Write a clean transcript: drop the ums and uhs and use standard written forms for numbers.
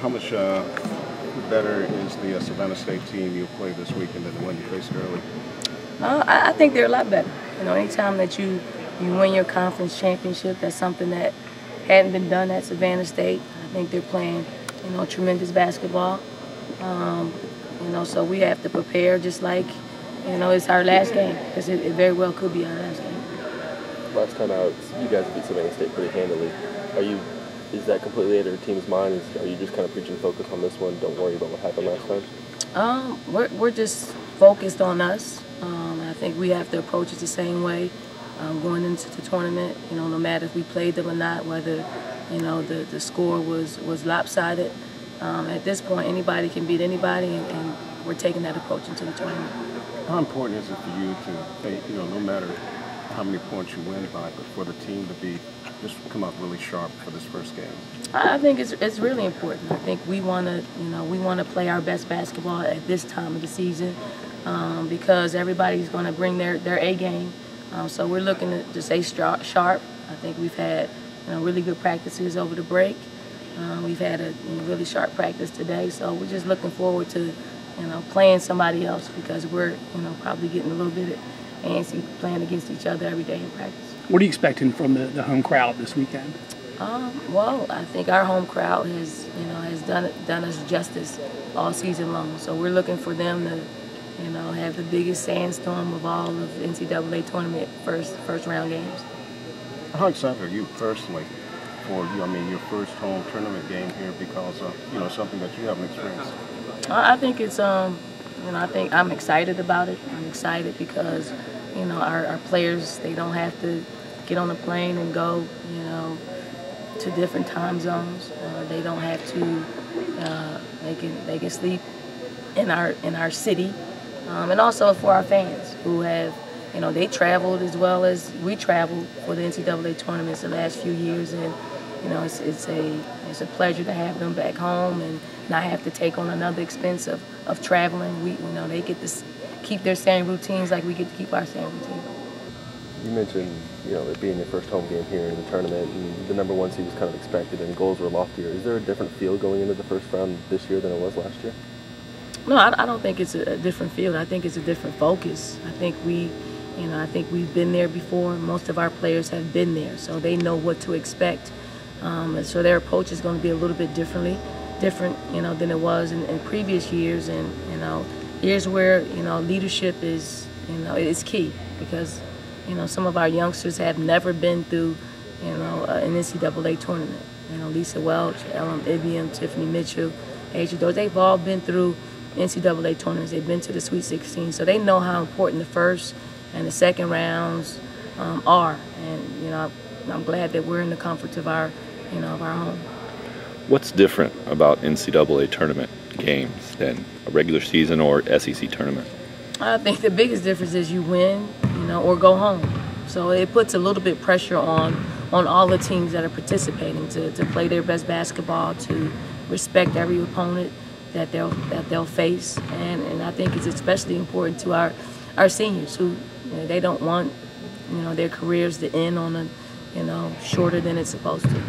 How much better is the Savannah State team you'll play this weekend than the one you faced early? I think they're a lot better. You know, anytime that you win your conference championship, that's something that hadn't been done at Savannah State. I think they're playing, you know, tremendous basketball. You know, so we have to prepare just like, you know, it's our last game, because it very well could be our last game. Last time out, you guys beat Savannah State pretty handily. Is that completely out of your team's mind? Are you just kind of preaching focus on this one? Don't worry about what happened last time? We're just focused on us. I think we have to approach it the same way going into the tournament. You know, no matter if we played them or not, whether, you know, the score was lopsided. At this point, anybody can beat anybody, and we're taking that approach into the tournament. How important is it for you to, you know, no matter how many points you win by, but for the team to just come out really sharp for this first game? I think it's really important. I think we want to play our best basketball at this time of the season because everybody's going to bring their A game. So we're looking to stay sharp. I think we've had, you know, really good practices over the break. We've had a really sharp practice today, so we're just looking forward to, you know, playing somebody else, because we're, you know, probably getting a little bit antsy playing against each other every day in practice. What are you expecting from the home crowd this weekend? Well, I think our home crowd has done us justice all season long. So we're looking for them to, you know, have the biggest sandstorm of all of the NCAA tournament first round games. How excited are you personally for your first home tournament game here, because of, you know, something that you haven't experienced? I think it's you know, I think I'm excited about it. I'm excited because, you know, our players, they don't have to get on a plane and go, you know, to different time zones. They don't have to. They can sleep in our city, and also for our fans who have, you know, they traveled as well as we traveled for the NCAA tournaments the last few years, and, you know, it's a pleasure to have them back home and not have to take on another expense of traveling. You know, they get to keep their same routines like we get to keep our same routines. You mentioned, you know, it being your first home game here in the tournament, and the #1 seed was kind of expected and goals were loftier. Is there a different feel going into the first round this year than it was last year? No, I don't think it's a different field. I think it's a different focus. I think I think we've been there before. Most of our players have been there, so they know what to expect. And so their approach is going to be a little bit different, you know, than it was in previous years. And, you know, years where, you know, leadership is, you know, is key, because, you know, some of our youngsters have never been through, you know, an NCAA tournament. You know, Lisa Welch, Ellen Ibiam, Tiffany Mitchell, Asia Doe, they've all been through NCAA tournaments. They've been to the Sweet 16, so they know how important the first and the second rounds are. And, you know, I'm glad that we're in the comfort of our home. What's different about NCAA tournament games than a regular season or SEC tournament? I think the biggest difference is you win, you know, or go home. So it puts a little bit pressure on all the teams that are participating to play their best basketball, to respect every opponent that they'll face, and I think it's especially important to our seniors who, you know, they don't want, you know, their careers to end on a, you know, shorter than it's supposed to.